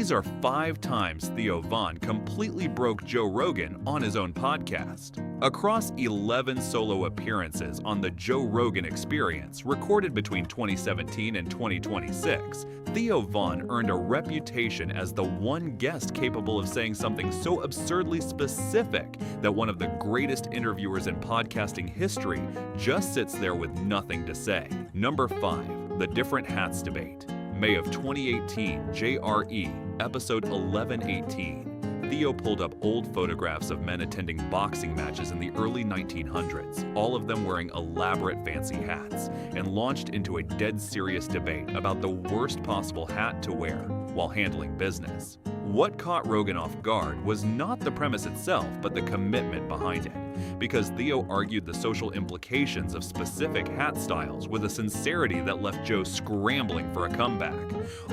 These are 5 times Theo Von completely broke Joe Rogan on his own podcast. Across 11 solo appearances on the Joe Rogan Experience, recorded between 2017 and 2026, Theo Von earned a reputation as the one guest capable of saying something so absurdly specific that one of the greatest interviewers in podcasting history just sits there with nothing to say. Number 5, the different hats debate. May of 2018, JRE, episode 1118. Theo pulled up old photographs of men attending boxing matches in the early 1900s, all of them wearing elaborate fancy hats, and launched into a dead serious debate about the worst possible hat to wear while handling business. What caught Rogan off guard was not the premise itself, but the commitment behind it, because Theo argued the social implications of specific hat styles with a sincerity that left Joe scrambling for a comeback.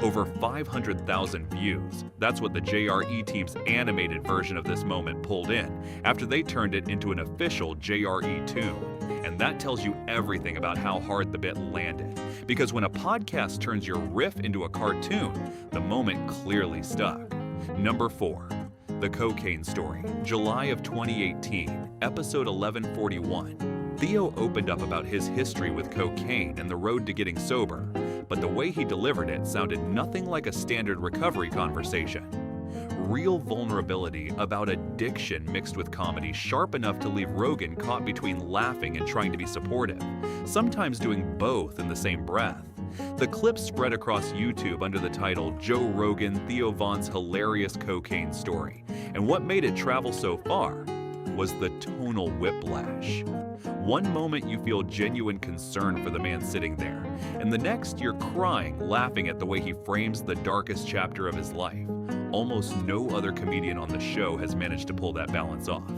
Over 500,000 views. That's what the JRE team's animated version of this moment pulled in, after they turned it into an official JRE tune. And that tells you everything about how hard the bit landed. Because when a podcast turns your riff into a cartoon, the moment clearly stuck. Number 4. The Cocaine Story, July of 2018, episode 1141. Theo opened up about his history with cocaine and the road to getting sober, but the way he delivered it sounded nothing like a standard recovery conversation. Real vulnerability about addiction mixed with comedy sharp enough to leave Rogan caught between laughing and trying to be supportive, sometimes doing both in the same breath. The clip spread across YouTube under the title Joe Rogan Theo Von's Hilarious Cocaine Story, and what made it travel so far was the tonal whiplash. One moment you feel genuine concern for the man sitting there, and the next you're crying, laughing at the way he frames the darkest chapter of his life. Almost no other comedian on the show has managed to pull that balance off.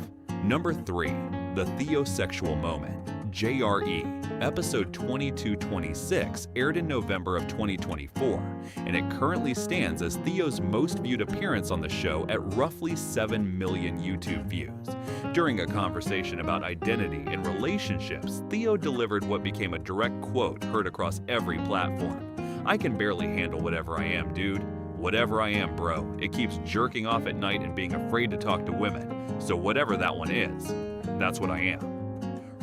Number 3, the Theosexual moment. JRE, episode 2226, aired in November of 2024, and it currently stands as Theo's most viewed appearance on the show at roughly 7 million YouTube views. During a conversation about identity and relationships, Theo delivered what became a direct quote heard across every platform. "I can barely handle whatever I am, dude. Whatever I am, bro. It keeps jerking off at night and being afraid to talk to women. So whatever that one is, that's what I am."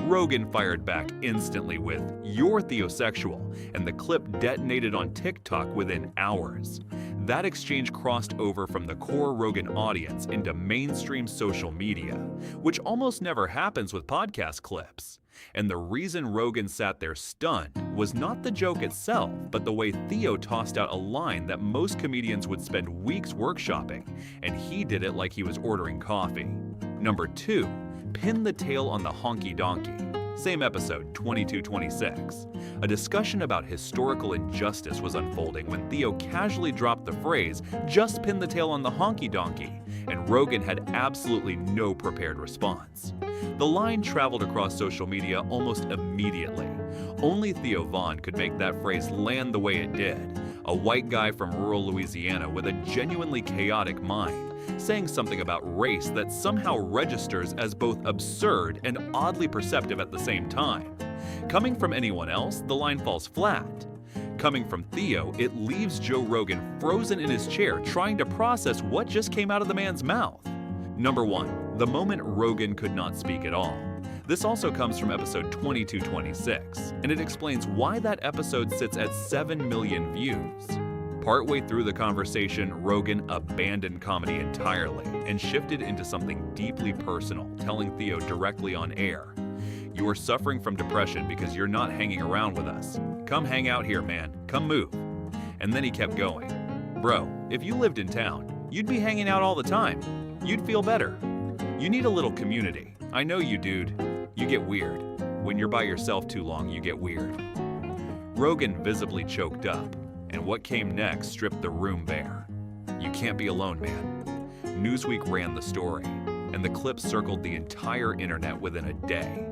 Rogan fired back instantly with, "You're theosexual," and the clip detonated on TikTok within hours. That exchange crossed over from the core Rogan audience into mainstream social media, which almost never happens with podcast clips. And the reason Rogan sat there stunned was not the joke itself, but the way Theo tossed out a line that most comedians would spend weeks workshopping, and he did it like he was ordering coffee. Number 2, pin the tail on the honky donkey. Same episode, 2226. A discussion about historical injustice was unfolding when Theo casually dropped the phrase, "Just pin the tail on the honky donkey," and Rogan had absolutely no prepared response. The line traveled across social media almost immediately. Only Theo Von could make that phrase land the way it did. A white guy from rural Louisiana with a genuinely chaotic mind, saying something about race that somehow registers as both absurd and oddly perceptive at the same time. Coming from anyone else, the line falls flat. Coming from Theo, it leaves Joe Rogan frozen in his chair trying to process what just came out of the man's mouth. Number 1, the moment Rogan could not speak at all. This also comes from episode 2226, and it explains why that episode sits at 7 million views. Partway through the conversation, Rogan abandoned comedy entirely and shifted into something deeply personal, telling Theo directly on air, "You are suffering from depression because you're not hanging around with us. Come hang out here, man. Come move." And then he kept going. "Bro, if you lived in town, you'd be hanging out all the time. You'd feel better. You need a little community. I know you, dude. You get weird. When you're by yourself too long, you get weird." Rogan visibly choked up, and what came next stripped the room bare. "You can't be alone, man." Newsweek ran the story, and the clip circled the entire internet within a day.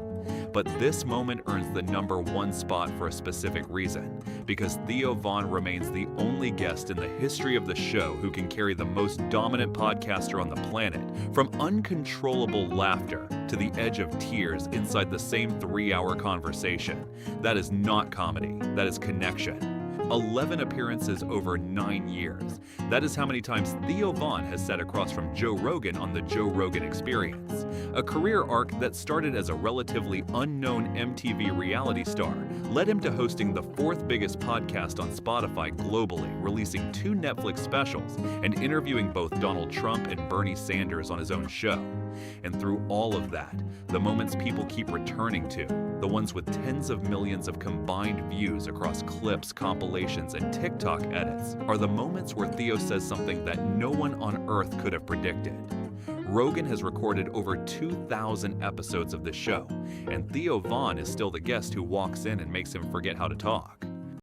But this moment earns the number 1 spot for a specific reason, because Theo Von remains the only guest in the history of the show who can carry the most dominant podcaster on the planet from uncontrollable laughter to the edge of tears inside the same 3-hour conversation. That is not comedy, that is connection. 11 appearances over 9 years. That is how many times Theo Von has sat across from Joe Rogan on the Joe Rogan Experience. A career arc that started as a relatively unknown MTV reality star led him to hosting the 4th biggest podcast on Spotify globally, releasing 2 Netflix specials, and interviewing both Donald Trump and Bernie Sanders on his own show. And through all of that, the moments people keep returning to, the ones with tens of millions of combined views across clips, compilations, and TikTok edits, are the moments where Theo says something that no one on earth could have predicted. Rogan has recorded over 2,000 episodes of the show, and Theo Von is still the guest who walks in and makes him forget how to talk.